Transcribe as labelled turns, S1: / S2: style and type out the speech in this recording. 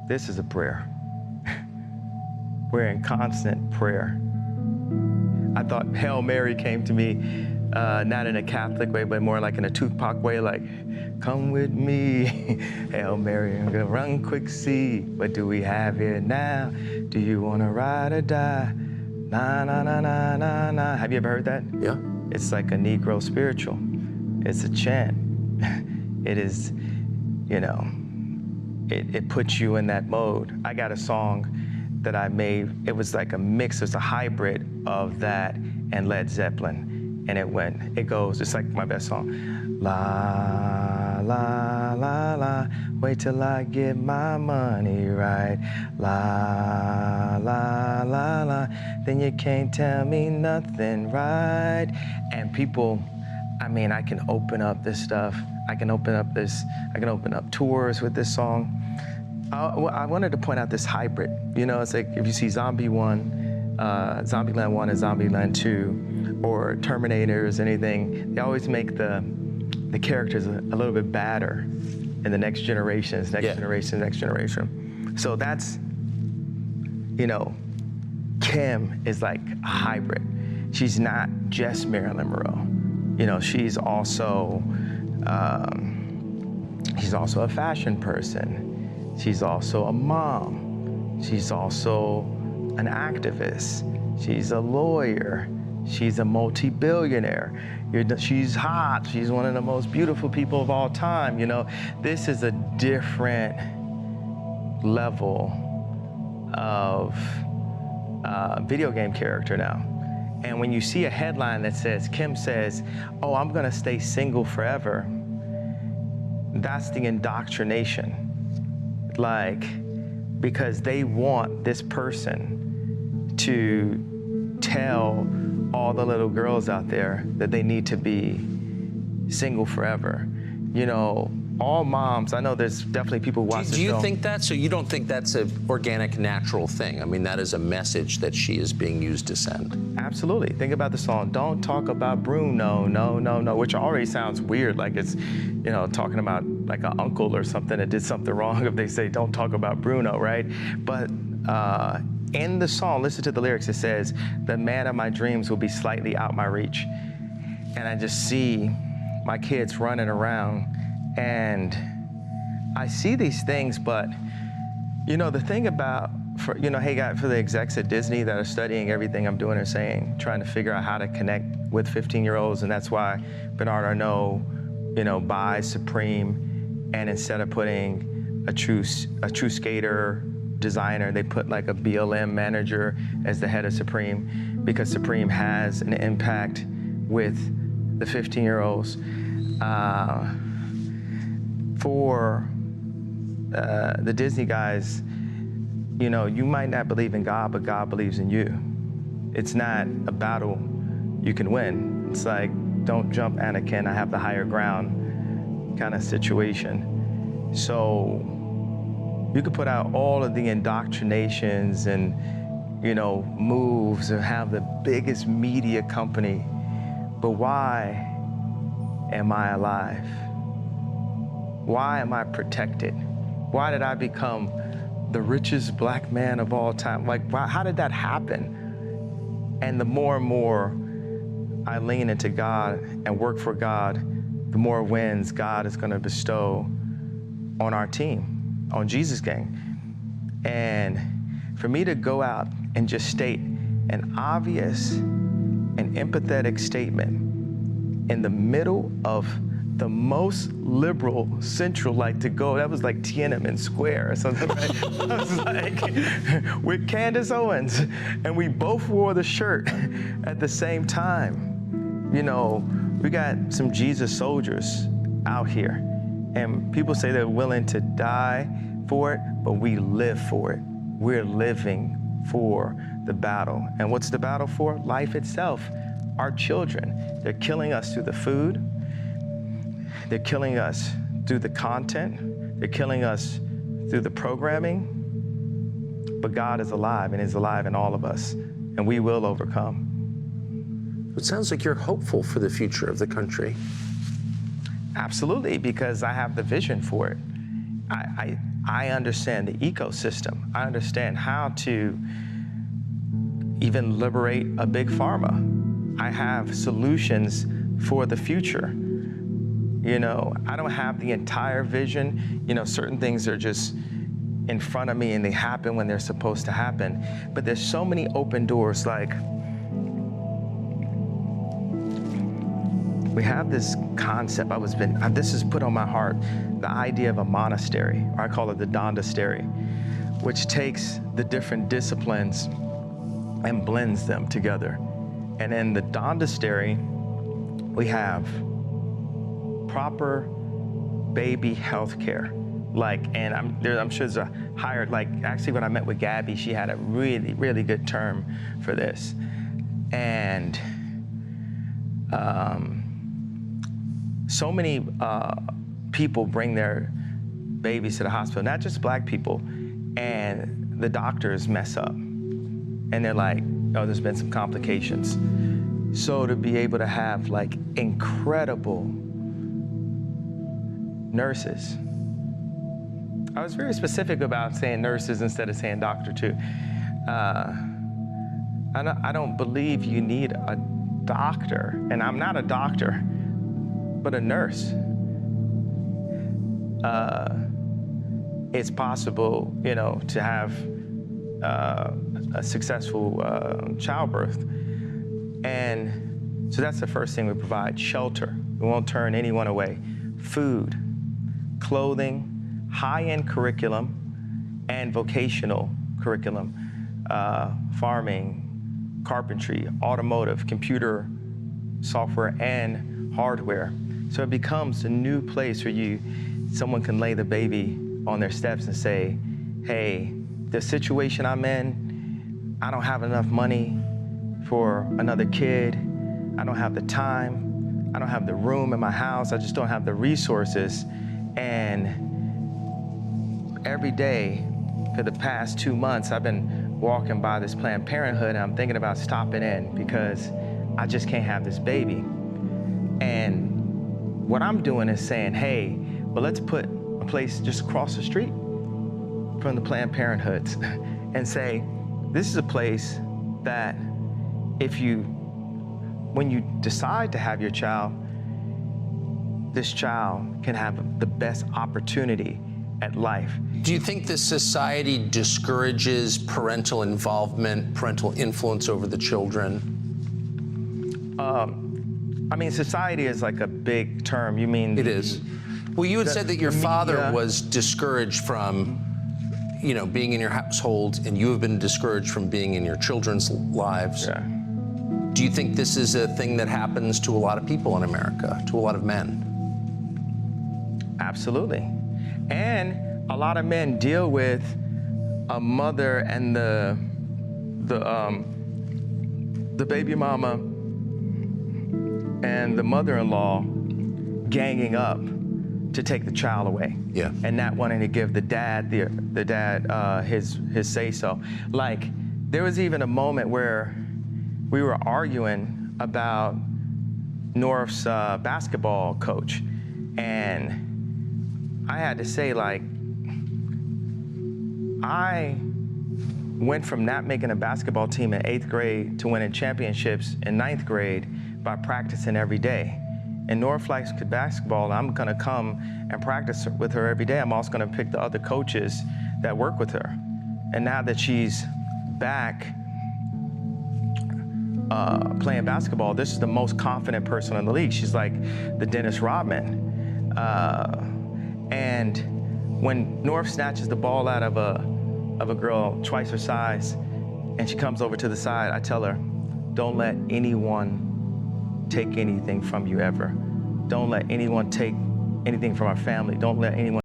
S1: This is a prayer. We're in constant prayer. I thought Hail Mary came to me, not in a Catholic way, but more like in a Tupac way, like, come with me, Hail Mary, I'm gonna run quick, see, what do we have here now? Do you wanna ride or die? Na, na, na, na, na, na. Have you ever heard that?
S2: Yeah.
S1: It's like a Negro spiritual. It's a chant. It is, you know, it puts you in that mode. I got a song that I made. It was like a mix, it's a hybrid of that and Led Zeppelin. And it goes, it's like my best song. La, la, la, la, wait till I get my money right. La, la, la, la, then you can't tell me nothing, right? And people, I mean, I can open up this stuff. I can open up tours with this song. I wanted to point out this hybrid. You know, it's like if you see Zombieland 1 and Zombieland 2, or Terminators, anything, they always make the characters a little bit badder in the next generation. So that's, you know, Kim is like a hybrid. She's not just Marilyn Monroe. You know, she's also a fashion person. She's also a mom. She's also an activist. She's a lawyer. She's a multi-billionaire. She's hot. She's one of the most beautiful people of all time. You know, this is a different level of video game character now. And when you see a headline that says, Kim says, oh, I'm gonna stay single forever, that's the indoctrination. Like, because they want this person to tell all the little girls out there that they need to be single forever. You know, all moms, I know there's definitely people watching this
S2: film. Do you
S1: film.
S2: think that? So you don't think that's an organic, natural thing? I mean, that is a message that she is being used to send.
S1: Absolutely. Think about the song, Don't Talk About Bruno, no, no, no, which already sounds weird, like it's, you know, talking about like an uncle or something that did something wrong if they say, don't talk about Bruno, right? But in the song, listen to the lyrics, it says, the man of my dreams will be slightly out my reach. And I just see my kids running around, and I see these things, but you know, the thing about, for the execs at Disney that are studying everything I'm doing and saying, trying to figure out how to connect with 15-year-olds, and that's why Bernard Arnault, you know, buys Supreme, and instead of putting a true skater designer, they put like a BLM manager as the head of Supreme, because Supreme has an impact with the 15-year-olds. For the Disney guys, you know, you might not believe in God, but God believes in you. It's not a battle you can win. It's like, don't jump, Anakin, I have the higher ground kind of situation. So you could put out all of the indoctrinations and, you know, moves and have the biggest media company, but why am I alive? Why am I protected? Why did I become the richest black man of all time? Like, how did that happen? And the more and more I lean into God and work for God, the more wins God is gonna bestow on our team, on Jesus Gang. And for me to go out and just state an obvious and empathetic statement in the middle of the most liberal central, like to go, that was like Tiananmen Square or something, right? I was like, with Candace Owens, and we both wore the shirt at the same time. You know, we got some Jesus soldiers out here, and people say they're willing to die for it, but we live for it. We're living for the battle. And what's the battle for? Life itself, our children. They're killing us through the food. They're killing us through the content. They're killing us through the programming. But God is alive, and is alive in all of us, and we will overcome.
S2: It sounds like you're hopeful for the future of the country.
S1: Absolutely, because I have the vision for it. I understand the ecosystem. I understand how to even liberate a big pharma. I have solutions for the future. You know, I don't have the entire vision. You know, certain things are just in front of me and they happen when they're supposed to happen. But there's so many open doors. Like, we have this concept, this is put on my heart, the idea of a monastery, or I call it the Dondastery, which takes the different disciplines and blends them together. And in the Dondastery, we have proper baby health care. Like, and I'm sure there's a higher, like, actually when I met with Gabby, she had a really, really good term for this. And so many people bring their babies to the hospital, not just Black people, and the doctors mess up. And they're like, oh, there's been some complications. So to be able to have like incredible nurses. I was very specific about saying nurses instead of saying doctor too. I don't believe you need a doctor, and I'm not a doctor, but a nurse. It's possible, you know, to have a successful childbirth. And so that's the first thing we provide: shelter. We won't turn anyone away. Food, clothing, high-end curriculum, and vocational curriculum, farming, carpentry, automotive, computer, software, and hardware. So it becomes a new place where someone can lay the baby on their steps and say, hey, the situation I'm in, I don't have enough money for another kid. I don't have the time. I don't have the room in my house. I just don't have the resources. And every day for the past 2 months, I've been walking by this Planned Parenthood and I'm thinking about stopping in because I just can't have this baby. And what I'm doing is saying, hey, well, let's put a place just across the street from the Planned Parenthoods and say, this is a place that when you decide to have your child, this child can have the best opportunity at life.
S2: Do you think this society discourages parental involvement, parental influence over the children?
S1: I mean, society is like a big term. You mean
S2: it is. Well, you had said that your father was discouraged from, you know, being in your household, and you have been discouraged from being in your children's lives.
S1: Yeah.
S2: Do you think this is a thing that happens to a lot of people in America, to a lot of men?
S1: Absolutely. And a lot of men deal with a mother and the baby mama and the mother-in-law ganging up to take the child away.
S2: Yeah.
S1: And not wanting to give the dad his say-so. Like, there was even a moment where we were arguing about North's basketball coach, and I had to say, like, I went from not making a basketball team in 8th grade to winning championships in 9th grade by practicing every day. And North likes basketball, and I'm gonna come and practice with her every day. I'm also gonna pick the other coaches that work with her. And now that she's back playing basketball, this is the most confident person in the league. She's like the Dennis Rodman. And when North snatches the ball out of a girl twice her size, and she comes over to the side, I tell her, don't let anyone take anything from you ever. Don't let anyone take anything from our family. Don't let anyone